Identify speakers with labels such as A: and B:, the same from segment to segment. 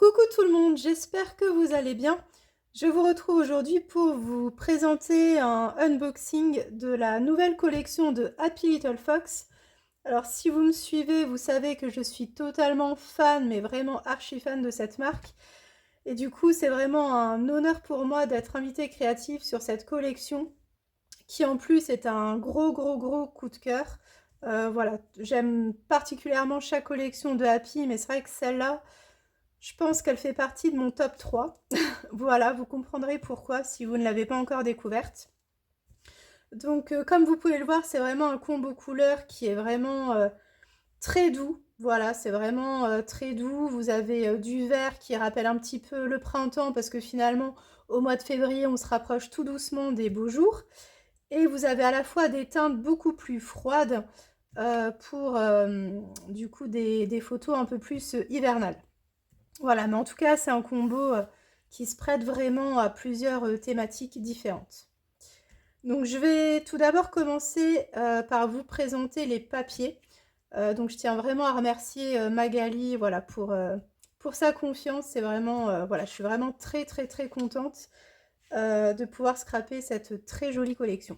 A: Coucou tout le monde, j'espère que vous allez bien. Je vous retrouve aujourd'hui pour vous présenter un unboxing de la nouvelle collection de Happy Little Fox. Alors si vous me suivez, vous savez que je suis totalement fan, mais vraiment archi fan de cette marque. Et du coup, c'est vraiment un honneur pour moi d'être invitée créative sur cette collection, qui en plus est un gros coup de cœur. Voilà, j'aime particulièrement chaque collection de Happy, mais c'est vrai que celle-là, je pense qu'elle fait partie de mon top 3. Voilà, vous comprendrez pourquoi si vous ne l'avez pas encore découverte. Donc comme vous pouvez le voir, c'est vraiment un combo couleur qui est vraiment très doux. Voilà, c'est vraiment très doux. Vous avez du vert qui rappelle un petit peu le printemps parce que finalement, au mois de février, on se rapproche tout doucement des beaux jours. Et vous avez à la fois des teintes beaucoup plus froides pour du coup des photos un peu plus hivernales. Voilà, mais en tout cas, c'est un combo qui se prête vraiment à plusieurs thématiques différentes. Donc, je vais tout d'abord commencer par vous présenter les papiers. Donc, je tiens vraiment à remercier Magali, voilà, pour sa confiance. C'est vraiment, voilà, je suis vraiment très contente de pouvoir scraper cette très jolie collection.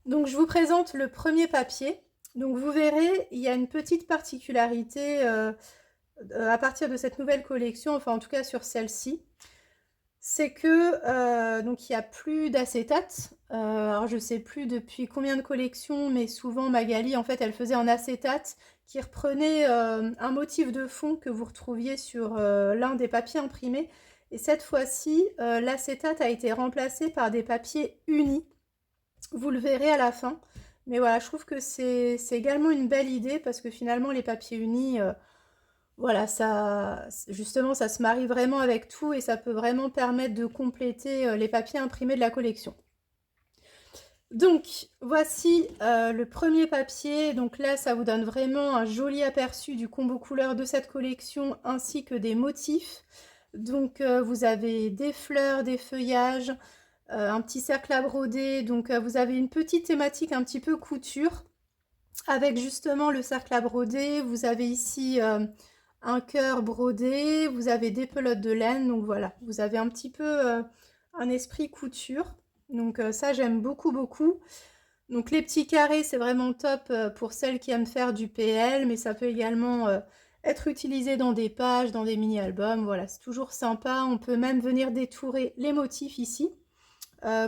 A: Donc, je vous présente le premier papier. Donc, vous verrez, il y a une petite particularité à partir de cette nouvelle collection, enfin en tout cas sur celle-ci, c'est que donc il n'y a plus d'acétate. Alors je sais plus depuis combien de collections, mais souvent Magali en fait elle faisait un acétate qui reprenait un motif de fond que vous retrouviez sur l'un des papiers imprimés. Et cette fois-ci, l'acétate a été remplacé par des papiers unis. Vous le verrez à la fin. Mais voilà, je trouve que c'est également une belle idée parce que finalement les papiers unis, voilà, ça, justement, ça se marie vraiment avec tout et ça peut vraiment permettre de compléter les papiers imprimés de la collection. Donc, voici le premier papier. Donc là, ça vous donne vraiment un joli aperçu du combo couleur de cette collection ainsi que des motifs. Donc, vous avez des fleurs, des feuillages, un petit cercle à broder. Donc, vous avez une petite thématique un petit peu couture avec justement le cercle à broder. Vous avez ici un cœur brodé, vous avez des pelotes de laine, donc voilà, vous avez un petit peu un esprit couture. Donc ça, j'aime beaucoup. Donc les petits carrés, c'est vraiment top pour celles qui aiment faire du PL, mais ça peut également être utilisé dans des pages, dans des mini-albums. Voilà, c'est toujours sympa. On peut même venir détourer les motifs ici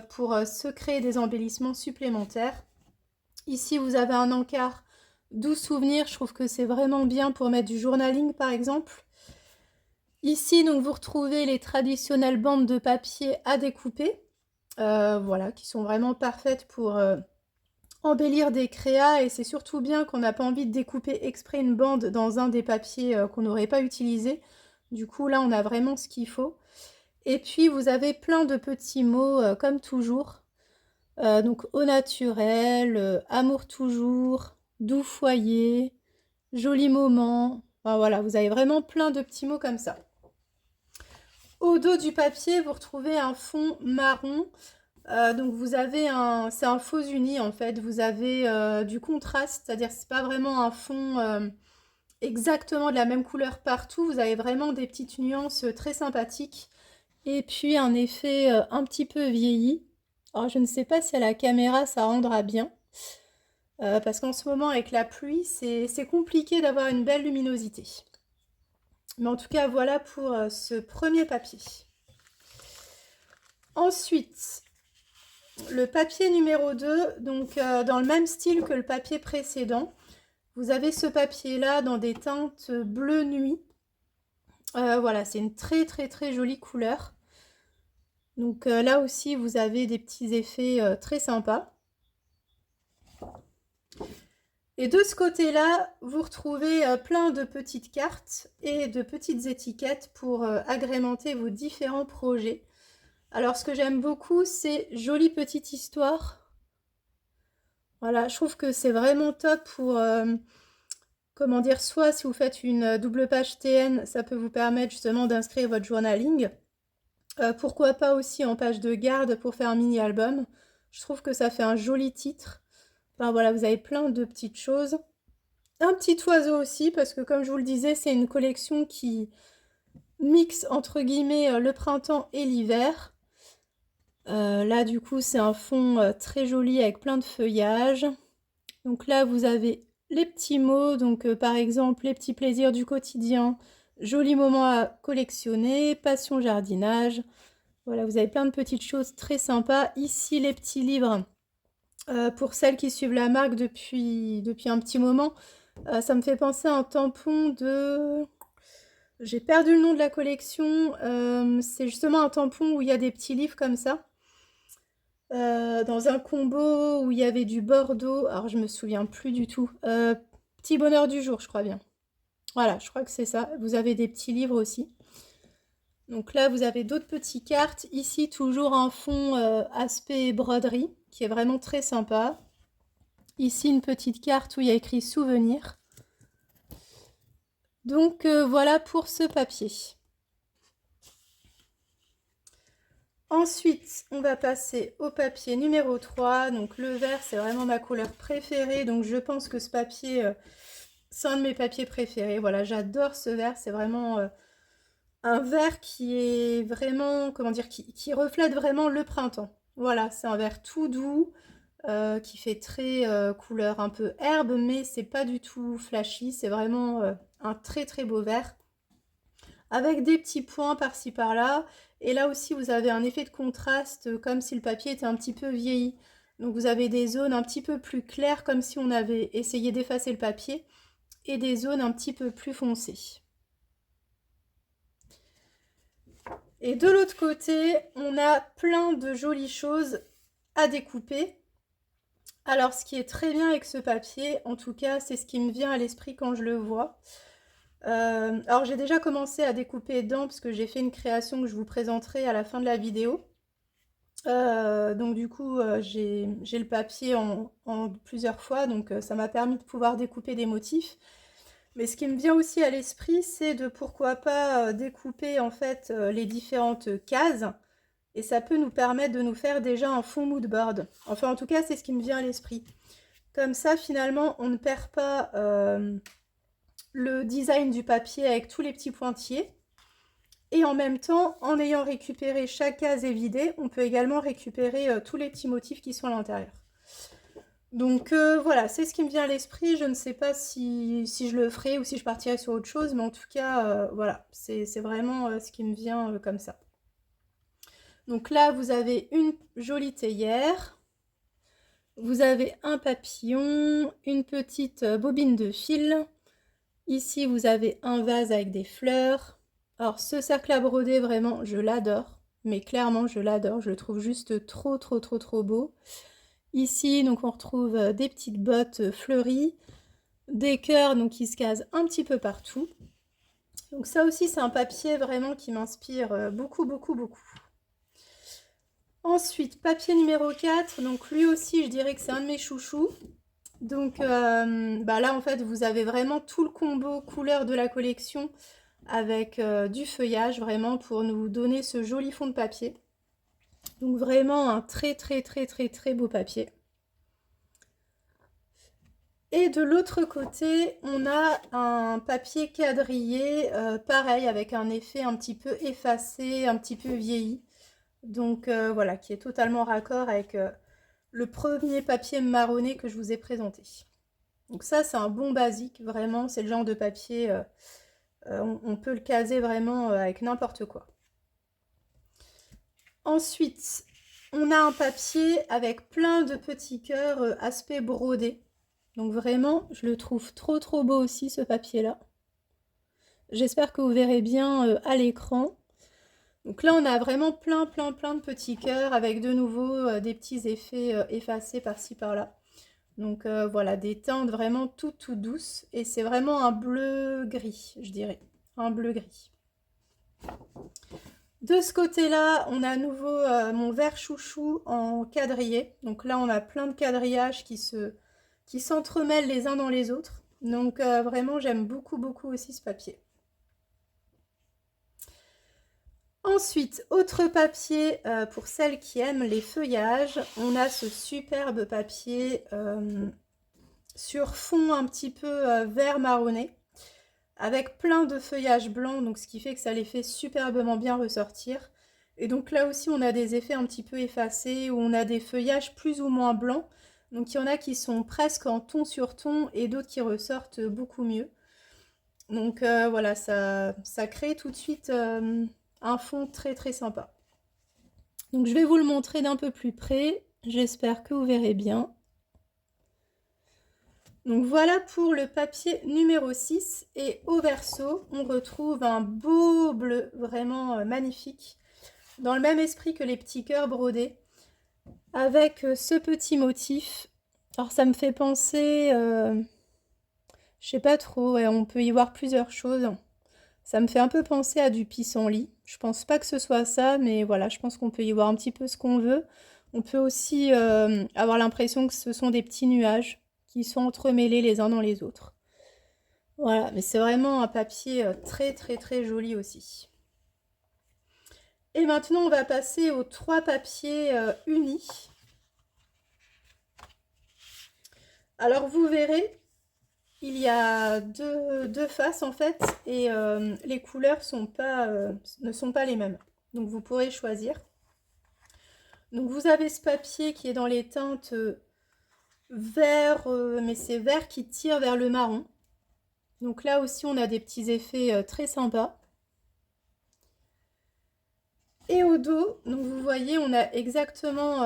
A: pour se créer des embellissements supplémentaires. Ici, vous avez un encart 12 souvenirs. Je trouve que c'est vraiment bien pour mettre du journaling, par exemple. Ici, donc, vous retrouvez les traditionnelles bandes de papier à découper. Voilà, qui sont vraiment parfaites pour embellir des créas. Et c'est surtout bien qu'on n'a pas envie de découper exprès une bande dans un des papiers qu'on n'aurait pas utilisé. Du coup, là, on a vraiment ce qu'il faut. Et puis, vous avez plein de petits mots, comme toujours. Donc au naturel, amour toujours, doux foyer, joli moment. Enfin, voilà, vous avez vraiment plein de petits mots comme ça. Au dos du papier, vous retrouvez un fond marron. Donc vous avez c'est un faux uni en fait. Vous avez du contraste, c'est-à-dire que c'est pas vraiment un fond exactement de la même couleur partout. Vous avez vraiment des petites nuances très sympathiques. Et puis un effet un petit peu vieilli. Alors je ne sais pas si à la caméra ça rendra bien. Parce qu'en ce moment avec la pluie, c'est compliqué d'avoir une belle luminosité. Mais en tout cas, voilà pour ce premier papier. Ensuite, le papier numéro 2, donc dans le même style que le papier précédent. Vous avez ce papier-là dans des teintes bleu nuit. Voilà, c'est une très jolie couleur. Donc là aussi, vous avez des petits effets très sympas. Et de ce côté-là, vous retrouvez plein de petites cartes et de petites étiquettes pour agrémenter vos différents projets. Alors, ce que j'aime beaucoup, c'est jolie petite histoire. Voilà, je trouve que c'est vraiment top pour, comment dire, soit si vous faites une double page TN, ça peut vous permettre justement d'inscrire votre journaling. Pourquoi pas aussi en page de garde pour faire un mini-album. Je trouve que ça fait un joli titre. Enfin voilà, vous avez plein de petites choses. Un petit oiseau aussi, parce que comme je vous le disais, c'est une collection qui mixe entre guillemets le printemps et l'hiver. Là du coup c'est un fond très joli avec plein de feuillages. Donc là vous avez les petits mots, donc par exemple les petits plaisirs du quotidien, jolis moments à collectionner, passion jardinage. Voilà, vous avez plein de petites choses très sympas. Ici les petits livres pour celles qui suivent la marque depuis un petit moment. Ça me fait penser à un tampon de... J'ai perdu le nom de la collection. C'est justement un tampon où il y a des petits livres comme ça. Dans un combo où il y avait du Bordeaux. Alors je me souviens plus du tout. Petit bonheur du jour, je crois bien. Voilà, je crois que c'est ça. Vous avez des petits livres aussi. Donc là, vous avez d'autres petites cartes. Ici, toujours un fond aspect broderie qui est vraiment très sympa. Ici, une petite carte où il y a écrit souvenir. Donc voilà pour ce papier. Ensuite, on va passer au papier numéro 3. Donc le vert, c'est vraiment ma couleur préférée. Donc je pense que ce papier, c'est un de mes papiers préférés. Voilà, j'adore ce vert. C'est vraiment un vert qui est vraiment, comment dire, qui reflète vraiment le printemps. Voilà, c'est un vert tout doux, qui fait très couleur un peu herbe, mais c'est pas du tout flashy. C'est vraiment un très très beau vert. Avec des petits points par-ci par-là. Et là aussi, vous avez un effet de contraste, comme si le papier était un petit peu vieilli. Donc vous avez des zones un petit peu plus claires, comme si on avait essayé d'effacer le papier, et des zones un petit peu plus foncées. Et de l'autre côté, on a plein de jolies choses à découper. Alors ce qui est très bien avec ce papier, en tout cas c'est ce qui me vient à l'esprit quand je le vois. Alors j'ai déjà commencé à découper dedans parce que j'ai fait une création que je vous présenterai à la fin de la vidéo. Donc du coup j'ai le papier en plusieurs fois, donc ça m'a permis de pouvoir découper des motifs. Mais ce qui me vient aussi à l'esprit, c'est de pourquoi pas découper en fait les différentes cases. Et ça peut nous permettre de nous faire déjà un fond mood board. Enfin en tout cas c'est ce qui me vient à l'esprit. Comme ça finalement on ne perd pas le design du papier avec tous les petits pointillés. Et en même temps, en ayant récupéré chaque case et vidée, on peut également récupérer tous les petits motifs qui sont à l'intérieur. Donc voilà, c'est ce qui me vient à l'esprit. Je ne sais pas si je le ferai ou si je partirai sur autre chose, mais en tout cas, voilà, c'est vraiment ce qui me vient comme ça. Donc là, vous avez une jolie théière. Vous avez un papillon, une petite bobine de fil. Ici, vous avez un vase avec des fleurs. Alors, ce cercle à broder, vraiment, je l'adore. Mais clairement, je l'adore. Je le trouve juste trop, trop, trop, trop beau. Ici, donc, on retrouve des petites bottes fleuries. Des cœurs, donc, qui se casent un petit peu partout. Donc, ça aussi, c'est un papier vraiment qui m'inspire beaucoup, beaucoup, beaucoup. Ensuite, papier numéro 4. Donc, lui aussi, je dirais que c'est un de mes chouchous. Donc bah là en fait vous avez vraiment tout le combo couleur de la collection avec du feuillage vraiment pour nous donner ce joli fond de papier. Donc vraiment un très très très très très beau papier. Et de l'autre côté on a un papier quadrillé pareil avec un effet un petit peu effacé, un petit peu vieilli. Donc voilà, qui est totalement raccord avec le premier papier marronné que je vous ai présenté. Donc ça, c'est un bon basique, vraiment. C'est le genre de papier, on peut le caser vraiment avec n'importe quoi. Ensuite, on a un papier avec plein de petits cœurs aspect brodé. Donc vraiment, je le trouve trop trop beau aussi, ce papier-là. J'espère que vous verrez bien à l'écran. Donc là, on a vraiment plein plein plein de petits cœurs avec de nouveau des petits effets effacés par-ci par-là. Donc voilà, des teintes vraiment toutes douces. Et c'est vraiment un bleu-gris, je dirais. Un bleu-gris. De ce côté-là, on a à nouveau mon vert chouchou en quadrillé. Donc là, on a plein de quadrillages qui s'entremêlent les uns dans les autres. Donc vraiment, j'aime beaucoup, beaucoup aussi ce papier. Ensuite, autre papier pour celles qui aiment les feuillages. On a ce superbe papier sur fond un petit peu vert marronné. avec plein de feuillages blancs, donc ce qui fait que ça les fait superbement bien ressortir. Et donc là aussi, on a des effets un petit peu effacés, où on a des feuillages plus ou moins blancs. Donc il y en a qui sont presque en ton sur ton et d'autres qui ressortent beaucoup mieux. Donc voilà, ça crée tout de suite un fond très très sympa. Donc je vais vous le montrer d'un peu plus près, j'espère que vous verrez bien. Donc voilà pour le papier numéro 6 et au verso, on retrouve un beau bleu vraiment magnifique, dans le même esprit que les petits cœurs brodés, avec ce petit motif. Alors ça me fait penser, je sais pas trop, ouais, on peut y voir plusieurs choses. Ça me fait un peu penser à du pissenlit. Je pense pas que ce soit ça, mais voilà, je pense qu'on peut y voir un petit peu ce qu'on veut. On peut aussi avoir l'impression que ce sont des petits nuages qui sont entremêlés les uns dans les autres. Voilà, mais c'est vraiment un papier très très très joli aussi. Et maintenant, on va passer aux 3 papiers unis. Alors, vous verrez, il y a deux faces en fait, et les couleurs ne sont pas les mêmes. Donc, vous pourrez choisir. Donc, vous avez ce papier qui est dans les teintes vert, mais c'est vert qui tire vers le marron. Donc là aussi, on a des petits effets très sympas. Et au dos, donc vous voyez, on a exactement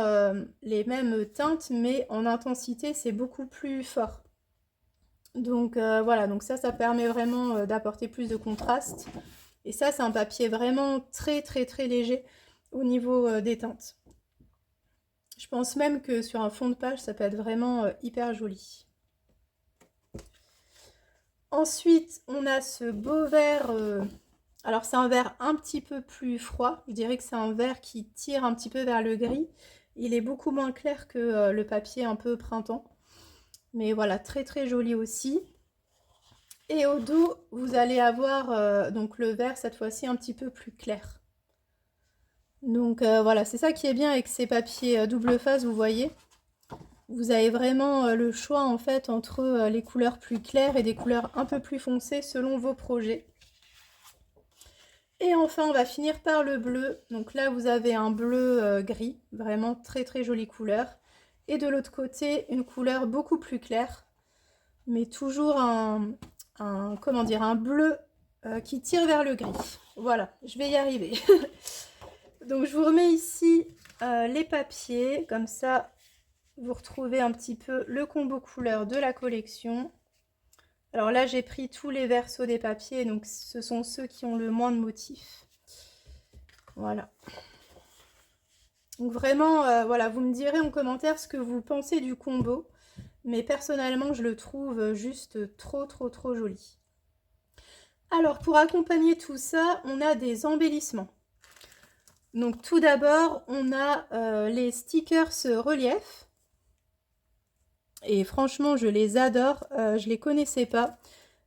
A: les mêmes teintes, mais en intensité, c'est beaucoup plus fort. Donc voilà, donc ça permet vraiment d'apporter plus de contraste. Et ça, c'est un papier vraiment très très très léger au niveau des teintes. Je pense même que sur un fond de page, ça peut être vraiment hyper joli. Ensuite, on a ce beau vert. Alors, c'est un vert un petit peu plus froid. Je dirais que c'est un vert qui tire un petit peu vers le gris. Il est beaucoup moins clair que le papier un peu printemps. Mais voilà, très très joli aussi. Et au dos, vous allez avoir donc le vert cette fois-ci un petit peu plus clair. Donc voilà, c'est ça qui est bien avec ces papiers double face, vous voyez. Vous avez vraiment le choix en fait entre les couleurs plus claires et des couleurs un peu plus foncées selon vos projets. Et enfin, on va finir par le bleu. Donc là, vous avez un bleu gris, vraiment très très jolie couleur. Et de l'autre côté, une couleur beaucoup plus claire, mais toujours comment dire, un bleu qui tire vers le gris. Voilà, je vais y arriver. Donc je vous remets ici les papiers, comme ça vous retrouvez un petit peu le combo couleur de la collection. Alors là, j'ai pris tous les versos des papiers, donc ce sont ceux qui ont le moins de motifs. Voilà. Donc vraiment, voilà, vous me direz en commentaire ce que vous pensez du combo. Mais personnellement, je le trouve juste trop, trop, trop joli. Alors, pour accompagner tout ça, on a des embellissements. Donc tout d'abord, on a les stickers relief. Et franchement, je les adore. Je les connaissais pas.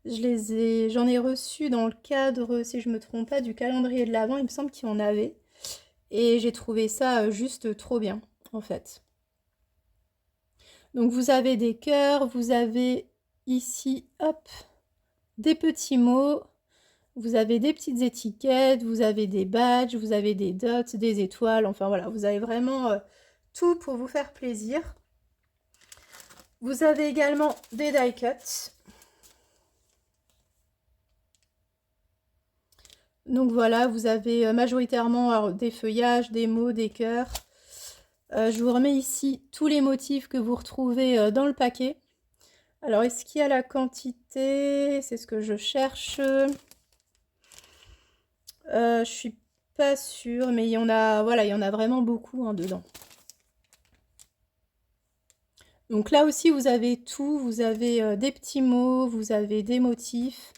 A: J'en ai reçu dans le cadre, si je me trompe pas, du calendrier de l'Avent. Il me semble qu'il y en avait. Et j'ai trouvé ça juste trop bien, en fait. Donc vous avez des cœurs, vous avez ici, hop, des petits mots. Vous avez des petites étiquettes, vous avez des badges, vous avez des dots, des étoiles. Enfin voilà, vous avez vraiment tout pour vous faire plaisir. Vous avez également des die cuts. Donc voilà, vous avez majoritairement des feuillages, des mots, des cœurs. Je vous remets ici tous les motifs que vous retrouvez dans le paquet. Alors, est-ce qu'il y a la quantité? C'est ce que je cherche. Je suis pas sûre, mais il y en a, voilà, il y en a vraiment beaucoup hein, dedans. Donc là aussi, vous avez tout. Vous avez des petits mots, vous avez des motifs.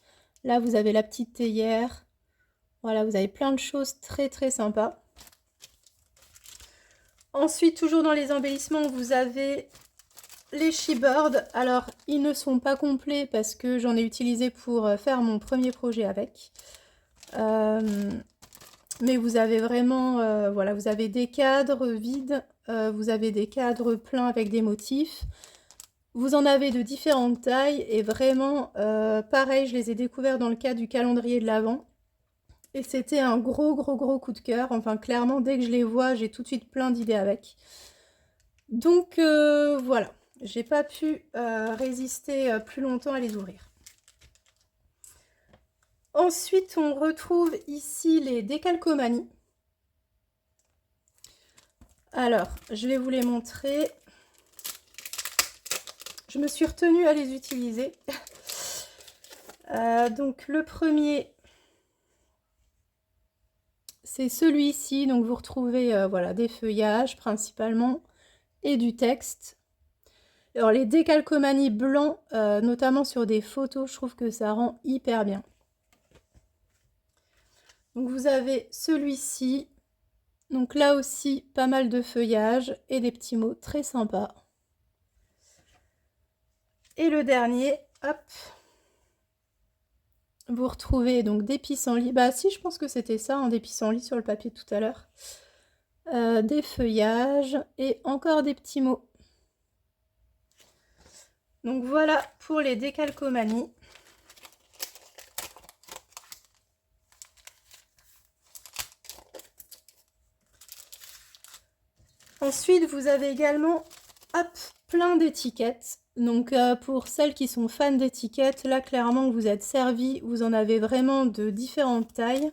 A: Là, vous avez la petite théière. Voilà, vous avez plein de choses très très sympas. Ensuite, toujours dans les embellissements, vous avez les chipboards. Alors, ils ne sont pas complets parce que j'en ai utilisé pour faire mon premier projet avec. Mais vous avez vraiment, voilà, vous avez des cadres vides, vous avez des cadres pleins avec des motifs. Vous en avez de différentes tailles et vraiment, pareil, je les ai découverts dans le cadre du calendrier de l'Avent. Et c'était un gros, gros, gros coup de cœur. Enfin, clairement, dès que je les vois, j'ai tout de suite plein d'idées avec. Donc, voilà. J'ai pas pu résister plus longtemps à les ouvrir. Ensuite, on retrouve ici les décalcomanies. Alors, je vais vous les montrer. Je me suis retenue à les utiliser. Donc, le premier, c'est celui-ci. Donc, vous retrouvez voilà, des feuillages principalement et du texte. Alors, les décalcomanies blancs, notamment sur des photos, je trouve que ça rend hyper bien. Donc, vous avez celui-ci. Donc là aussi, pas mal de feuillages et des petits mots très sympas. Et le dernier, hop, vous retrouvez donc des pissenlits. Bah si, je pense que c'était ça, hein, des pissenlits sur le papier tout à l'heure. Des feuillages et encore des petits mots. Donc voilà pour les décalcomanies. Ensuite, vous avez également, hop, plein d'étiquettes. Donc pour celles qui sont fans d'étiquettes, là clairement vous êtes servi, vous en avez vraiment de différentes tailles.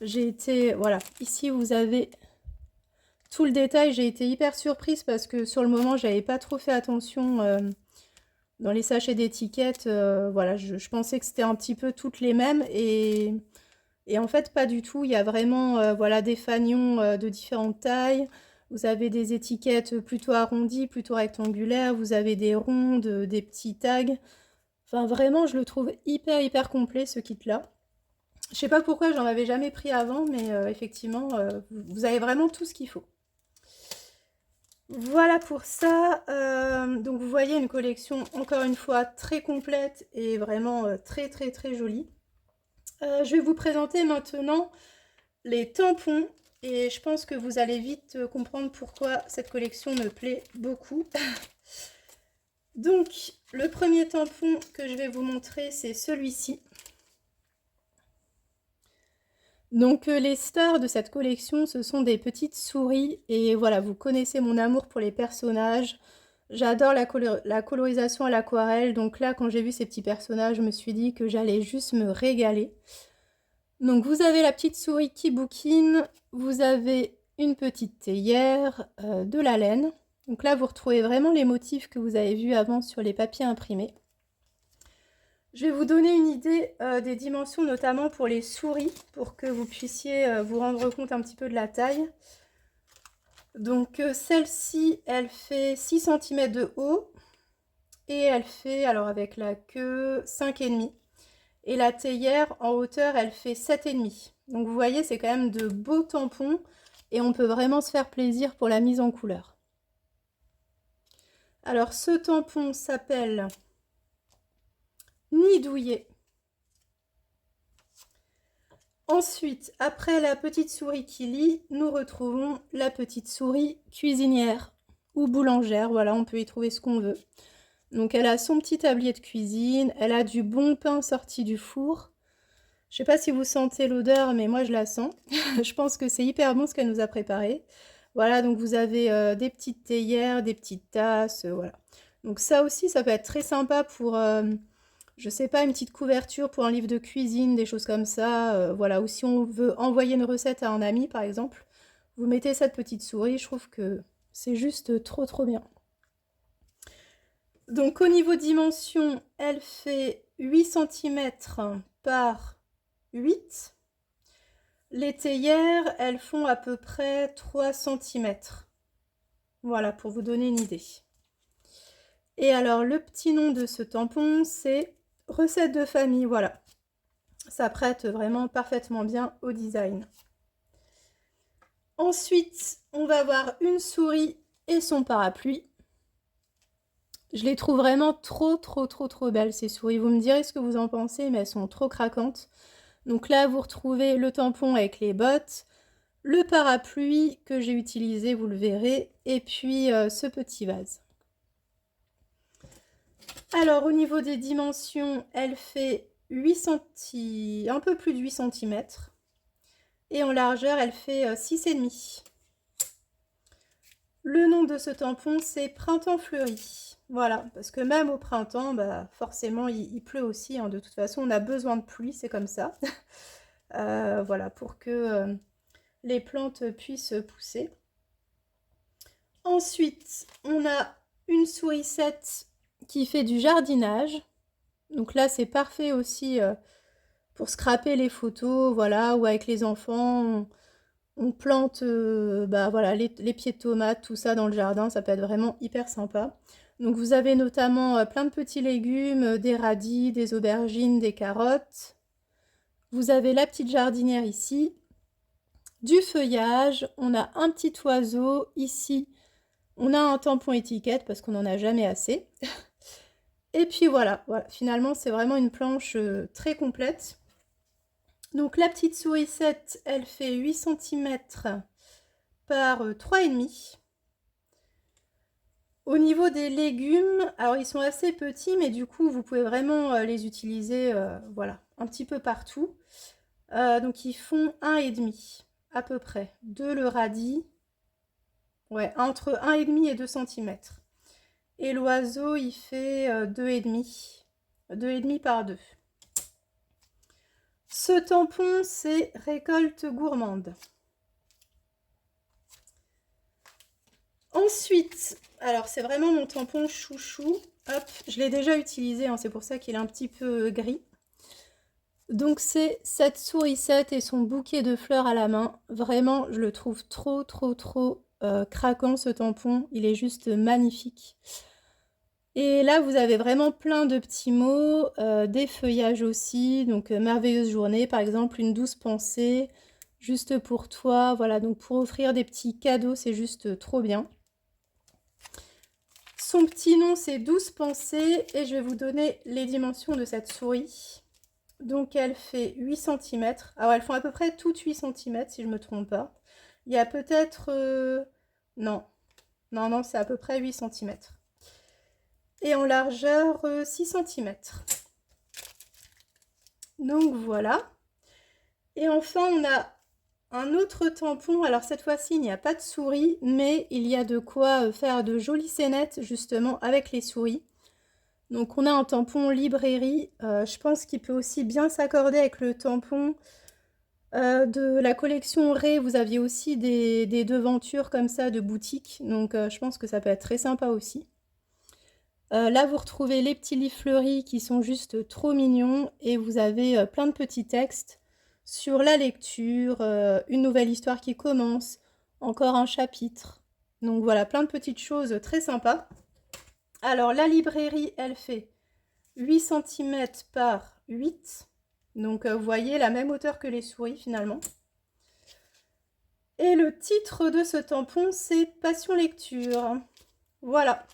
A: J'ai été, voilà, ici vous avez tout le détail. J'ai été hyper surprise parce que sur le moment j'avais pas trop fait attention dans les sachets d'étiquettes. Voilà, je pensais que c'était un petit peu toutes les mêmes et en fait pas du tout. Il y a vraiment voilà, des fanions de différentes tailles. Vous avez des étiquettes plutôt arrondies, plutôt rectangulaires. Vous avez des rondes, des petits tags. Enfin, vraiment, je le trouve hyper complet, ce kit-là. Je sais pas pourquoi j'en avais jamais pris avant, mais effectivement, vous avez vraiment tout ce qu'il faut. Voilà pour ça. Donc, vous voyez une collection, encore une fois, très complète et vraiment très jolie. Je vais vous présenter maintenant les tampons. Et je pense que vous allez vite comprendre pourquoi cette collection me plaît beaucoup. Donc, le premier tampon que je vais vous montrer, c'est celui-ci. Donc, les stars de cette collection, ce sont des petites souris. Et voilà, vous connaissez mon amour pour les personnages. J'adore la colorisation à l'aquarelle. Donc là, quand j'ai vu ces petits personnages, je me suis dit que j'allais juste me régaler. Donc, vous avez la petite souris qui bouquine. Vous avez une petite théière, de la laine. Donc là, vous retrouvez vraiment les motifs que vous avez vus avant sur les papiers imprimés. Je vais vous donner une idée des dimensions, notamment pour les souris, pour que vous puissiez vous rendre compte un petit peu de la taille. Donc celle-ci, elle fait 6 cm de haut et elle fait, alors avec la queue, 5,5. Et la théière, en hauteur, elle fait 7,5. Donc vous voyez, c'est quand même de beaux tampons et on peut vraiment se faire plaisir pour la mise en couleur. Alors ce tampon s'appelle Nid douillet. Ensuite, après la petite souris qui lit, nous retrouvons la petite souris cuisinière ou boulangère. Voilà, on peut y trouver ce qu'on veut. Donc elle a son petit tablier de cuisine, elle a du bon pain sorti du four. Je sais pas si vous sentez l'odeur, mais moi je la sens. Je pense que c'est hyper bon ce qu'elle nous a préparé. Voilà, donc vous avez des petites théières, des petites tasses, voilà. Donc ça aussi, ça peut être très sympa pour, je sais pas, une petite couverture pour un livre de cuisine, des choses comme ça. Voilà, ou si on veut envoyer une recette à un ami, par exemple, vous mettez cette petite souris, je trouve que c'est juste trop bien. Donc au niveau dimension, elle fait 8 cm par 8. Les théières, elles font à peu près 3 cm. Voilà, pour vous donner une idée. Et alors, le petit nom de ce tampon, c'est recette de famille. Voilà, ça prête vraiment parfaitement bien au design. Ensuite, on va avoir une souris et son parapluie. Je les trouve vraiment trop belles, ces souris. Vous me direz ce que vous en pensez, mais elles sont trop craquantes. Donc là, vous retrouvez le tampon avec les bottes, le parapluie que j'ai utilisé, vous le verrez, et puis ce petit vase. Alors, au niveau des dimensions, elle fait 8 un peu plus de 8 cm. Et en largeur, elle fait 6,5. Le nom de ce tampon, c'est Printemps Fleuri. Voilà, parce que même au printemps, bah, forcément, il pleut aussi, hein. De toute façon, on a besoin de pluie, c'est comme ça. Voilà, pour que les plantes puissent pousser. Ensuite, on a une sourisette qui fait du jardinage. Donc là, c'est parfait aussi pour scraper les photos, voilà, ou avec les enfants. On plante bah, voilà, les pieds de tomates, tout ça dans le jardin, ça peut être vraiment hyper sympa. Donc vous avez notamment plein de petits légumes, des radis, des aubergines, des carottes. Vous avez la petite jardinière ici, du feuillage, on a un petit oiseau ici. On a un tampon étiquette parce qu'on n'en a jamais assez. Et puis voilà, finalement c'est vraiment une planche très complète. Donc la petite sourisette, elle fait 8 cm par 3,5. Au niveau des légumes, alors ils sont assez petits, mais du coup vous pouvez vraiment les utiliser voilà, un petit peu partout. Donc ils font 1,5 à peu près. Le radis, ouais, entre 1,5 et 2 cm. Et l'oiseau, il fait 2,5. 2,5 par 2. Ce tampon, c'est Récolte Gourmande. Ensuite, alors c'est vraiment mon tampon chouchou. Hop, je l'ai déjà utilisé, hein, c'est pour ça qu'il est un petit peu gris. Donc c'est cette sourisette et son bouquet de fleurs à la main. Vraiment, je le trouve trop craquant ce tampon. Il est juste magnifique. Et là, vous avez vraiment plein de petits mots, des feuillages aussi. Donc merveilleuse journée, par exemple, une douce pensée, juste pour toi. Voilà, donc pour offrir des petits cadeaux, c'est juste trop bien. Son petit nom, c'est Douce Pensée, et je vais vous donner les dimensions de cette souris. Donc elle fait 8 cm. Alors elles font à peu près toutes 8 cm si je ne me trompe pas. Il y a peut-être... non, c'est à peu près 8 cm. Et en largeur 6 cm. Donc voilà. Et enfin on a un autre tampon. Alors cette fois-ci il n'y a pas de souris, mais il y a de quoi faire de jolies scénettes justement avec les souris. Donc on a un tampon librairie, je pense qu'il peut aussi bien s'accorder avec le tampon de la collection Ray. Vous aviez aussi des devantures comme ça de boutique, donc je pense que ça peut être très sympa aussi. Là vous retrouvez les petits livres fleuris qui sont juste trop mignons, et vous avez plein de petits textes sur la lecture, une nouvelle histoire qui commence, encore un chapitre. Donc voilà, plein de petites choses très sympas. Alors la librairie, elle fait 8 cm par 8. Donc vous voyez, la même hauteur que les souris finalement. Et le titre de ce tampon, c'est Passion Lecture. Voilà.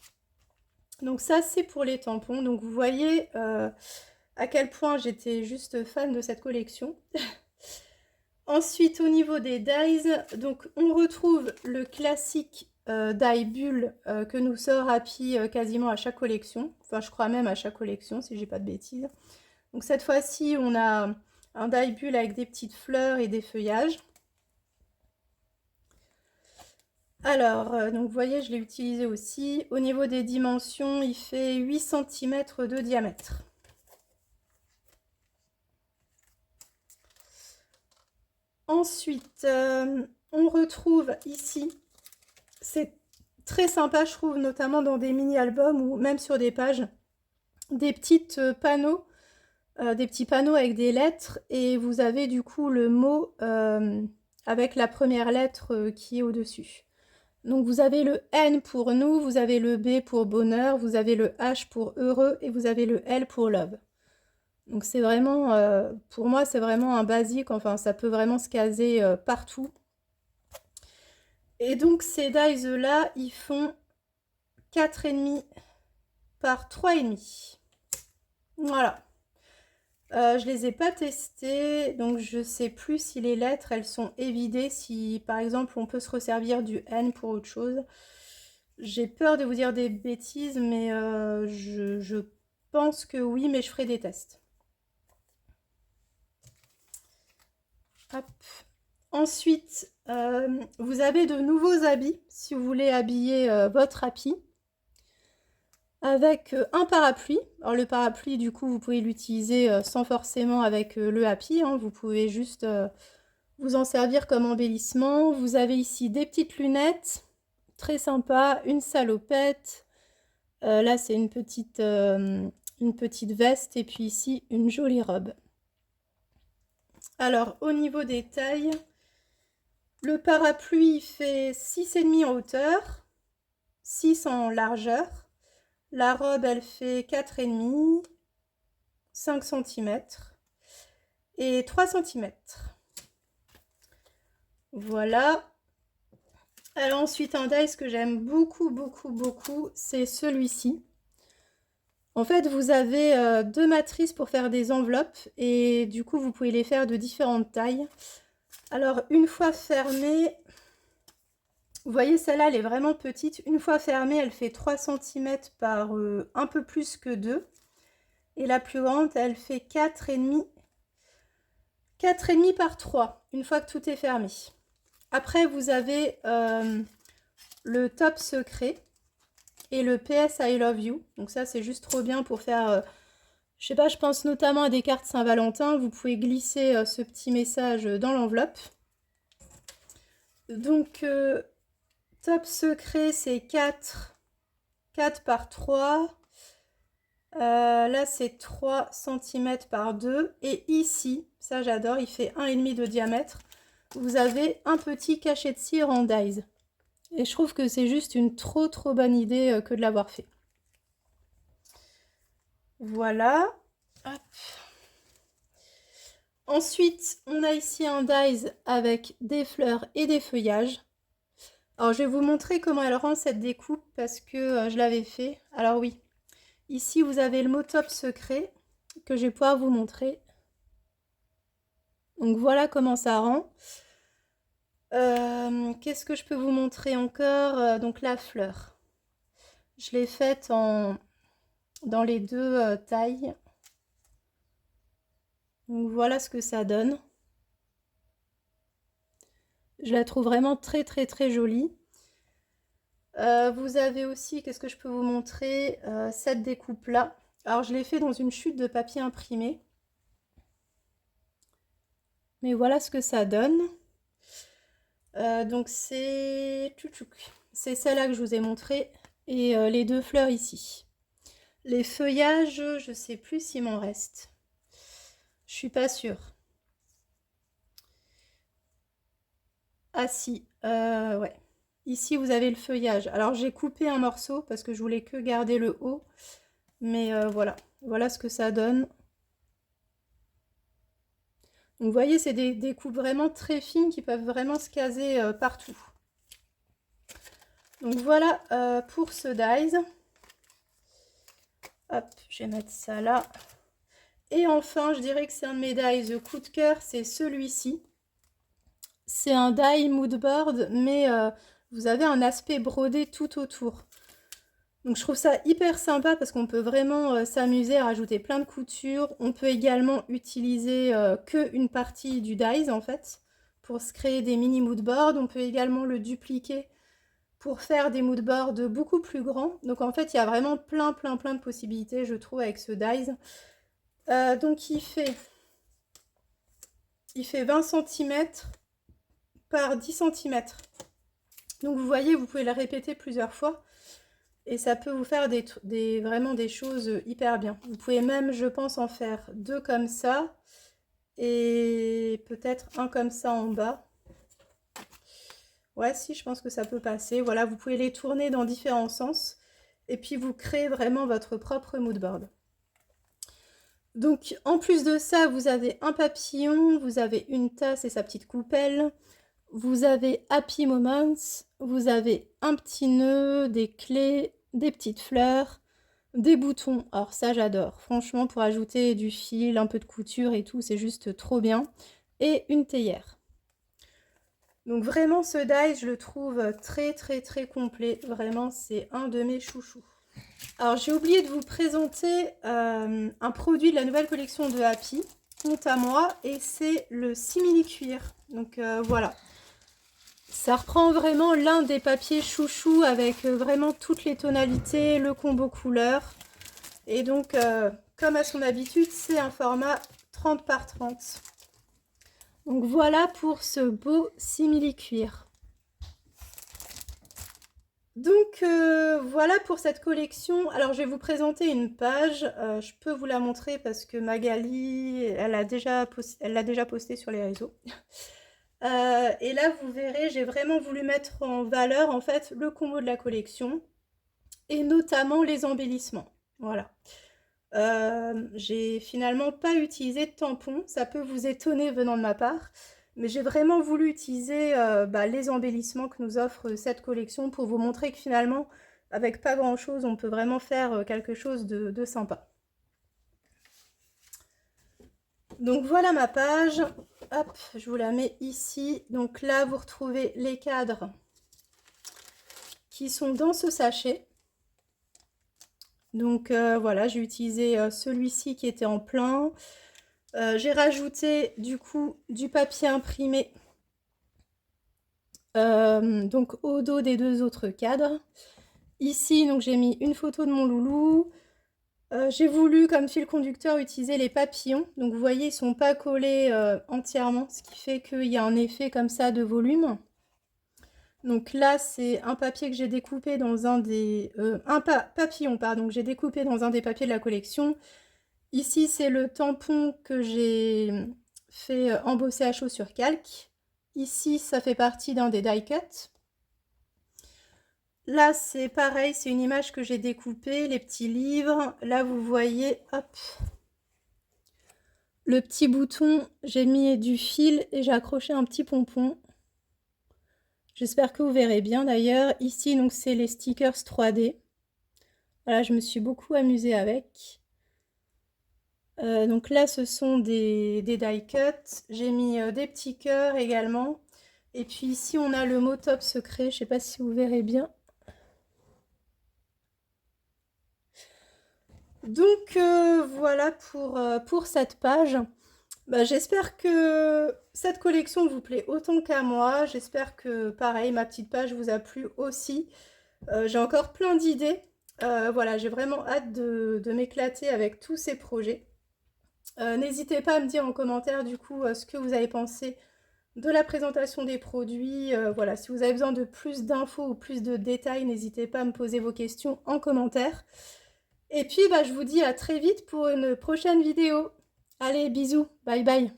A: Donc ça, c'est pour les tampons. Donc vous voyez à quel point j'étais juste fan de cette collection. Ensuite, au niveau des dies, donc on retrouve le classique die bulle que nous sort Happy quasiment à chaque collection. Enfin, je crois même à chaque collection, si j'ai pas de bêtises. Donc cette fois-ci, on a un die bulle avec des petites fleurs et des feuillages. Alors, donc vous voyez, je l'ai utilisé aussi. Au niveau des dimensions, il fait 8 cm de diamètre. Ensuite, on retrouve ici, c'est très sympa, je trouve, notamment dans des mini-albums ou même sur des pages, des petites panneaux, des petits panneaux avec des lettres, et vous avez du coup le mot avec la première lettre qui est au-dessus. Donc vous avez le N pour nous, vous avez le B pour bonheur, vous avez le H pour heureux, et vous avez le L pour love. Donc c'est vraiment, pour moi, c'est vraiment un basique, enfin ça peut vraiment se caser partout. Et donc ces dies-là, ils font 4,5 par 3,5. Voilà. Je les ai pas testés, donc je sais plus si les lettres, elles sont évidées, si par exemple on peut se resservir du N pour autre chose. J'ai peur de vous dire des bêtises, mais je pense que oui, mais je ferai des tests. Hop. Ensuite, vous avez de nouveaux habits, si vous voulez habiller votre happy, avec un parapluie. Alors le parapluie, du coup, vous pouvez l'utiliser sans forcément avec le happy, hein. Vous pouvez juste vous en servir comme embellissement. Vous avez ici des petites lunettes, très sympa, une salopette. Là, c'est une petite veste et puis ici, une jolie robe. Alors, au niveau des tailles, le parapluie fait 6,5 en hauteur, 6 en largeur. La robe, elle fait 4,5, 5 cm et 3 cm. Voilà. Alors ensuite, un dies que j'aime beaucoup, c'est celui-ci. En fait, vous avez deux matrices pour faire des enveloppes et du coup, vous pouvez les faire de différentes tailles. Alors, une fois fermée, vous voyez, celle-là, elle est vraiment petite. Une fois fermée, elle fait 3 cm par un peu plus que 2. Et la plus grande, elle fait 4,5 par 3, une fois que tout est fermé. Après, vous avez le top secret et le PS I love you. Donc ça, c'est juste trop bien pour faire... je sais pas, je pense notamment à des cartes Saint-Valentin. Vous pouvez glisser ce petit message dans l'enveloppe. Donc, top secret, c'est 4 par 3. Là, c'est 3 cm par 2. Et ici, ça j'adore, il fait 1,5 de diamètre. Vous avez un petit cachet de cire en dies. Et je trouve que c'est juste une trop bonne idée que de l'avoir fait. Voilà. Hop. Ensuite, on a ici un dies avec des fleurs et des feuillages. Alors, je vais vous montrer comment elle rend cette découpe parce que je l'avais fait. Alors oui, ici, vous avez le mot top secret que je vais pouvoir vous montrer. Donc, voilà comment ça rend. Qu'est-ce que je peux vous montrer encore? Donc, la fleur. Je l'ai faite dans les deux tailles. Donc, voilà ce que ça donne. Je la trouve vraiment très jolie. Vous avez aussi, qu'est-ce que je peux vous montrer? Cette découpe là. Alors je l'ai fait dans une chute de papier imprimé. Mais voilà ce que ça donne. Donc c'est celle-là que je vous ai montré. Et les deux fleurs ici. Les feuillages, je sais plus s'il m'en reste. Je suis pas sûre. Ah si, ouais. Ici, vous avez le feuillage. Alors, j'ai coupé un morceau parce que je voulais que garder le haut. Mais voilà. Voilà ce que ça donne. Donc, vous voyez, c'est des coupes vraiment très fines qui peuvent vraiment se caser partout. Donc, voilà pour ce dies. Hop, je vais mettre ça là. Et enfin, je dirais que c'est un de mes dies coup de cœur, c'est celui-ci. C'est un die mood board, mais vous avez un aspect brodé tout autour. Donc je trouve ça hyper sympa parce qu'on peut vraiment s'amuser à rajouter plein de coutures. On peut également utiliser qu'une partie du dies en fait pour se créer des mini mood boards. On peut également le dupliquer pour faire des mood boards beaucoup plus grands. Donc en fait il y a vraiment plein de possibilités je trouve avec ce dies. Donc il fait 20 cm par 10 cm. Donc vous voyez, vous pouvez le répéter plusieurs fois. Et ça peut vous faire vraiment des choses hyper bien. Vous pouvez même, je pense, en faire deux comme ça. Et peut-être un comme ça en bas. Ouais, si, je pense que ça peut passer. Voilà, vous pouvez les tourner dans différents sens. Et puis, vous créez vraiment votre propre mood board. Donc, en plus de ça, vous avez un papillon, vous avez une tasse et sa petite coupelle. Vous avez Happy Moments, vous avez un petit nœud, des clés, des petites fleurs, des boutons. Alors ça j'adore, franchement pour ajouter du fil, un peu de couture et tout, c'est juste trop bien. Et une théière. Donc vraiment ce die je le trouve très complet, vraiment c'est un de mes chouchous. Alors j'ai oublié de vous présenter un produit de la nouvelle collection de Happy, honte à moi, et c'est le simili-cuir. Donc voilà. Ça reprend vraiment l'un des papiers chouchou avec vraiment toutes les tonalités, le combo couleur. Et donc, comme à son habitude, c'est un format 30 par 30. Donc voilà pour ce beau simili-cuir. Donc voilà pour cette collection. Alors je vais vous présenter une page. Je peux vous la montrer parce que Magali, elle l'a déjà postée sur les réseaux. Et là, vous verrez, j'ai vraiment voulu mettre en valeur en fait le combo de la collection et notamment les embellissements. Voilà. J'ai finalement pas utilisé de tampon, ça peut vous étonner venant de ma part, mais j'ai vraiment voulu utiliser les embellissements que nous offre cette collection pour vous montrer que finalement, avec pas grand chose, on peut vraiment faire quelque chose de sympa. Donc voilà ma page. Hop, je vous la mets ici. Donc là, vous retrouvez les cadres qui sont dans ce sachet. Donc voilà, j'ai utilisé celui-ci qui était en plein. J'ai rajouté du coup du papier imprimé donc au dos des deux autres cadres. Ici, donc j'ai mis une photo de mon loulou. J'ai voulu, comme fil conducteur, utiliser les papillons. Donc vous voyez, ils ne sont pas collés entièrement, ce qui fait qu'il y a un effet comme ça de volume. Donc là, c'est un papier que j'ai découpé dans un des... papillon, pardon, que j'ai découpé dans un des papiers de la collection. Ici, c'est le tampon que j'ai fait embosser à chaud sur calque. Ici, ça fait partie d'un des die cuts. Là, c'est pareil, c'est une image que j'ai découpée, les petits livres. Là, vous voyez, hop, le petit bouton, j'ai mis du fil et j'ai accroché un petit pompon. J'espère que vous verrez bien d'ailleurs. Ici, donc, c'est les stickers 3D. Voilà, je me suis beaucoup amusée avec. Donc là, ce sont des die cuts. J'ai mis des petits cœurs également. Et puis ici, on a le mot top secret. Je ne sais pas si vous verrez bien. Donc voilà pour cette page. J'espère que cette collection vous plaît autant qu'à moi. J'espère que pareil, ma petite page vous a plu aussi. J'ai encore plein d'idées. Voilà, j'ai vraiment hâte de m'éclater avec tous ces projets. N'hésitez pas à me dire en commentaire du coup ce que vous avez pensé de la présentation des produits. Voilà, si vous avez besoin de plus d'infos ou plus de détails, n'hésitez pas à me poser vos questions en commentaire. Et puis je vous dis à très vite pour une prochaine vidéo. Allez, bisous, bye bye.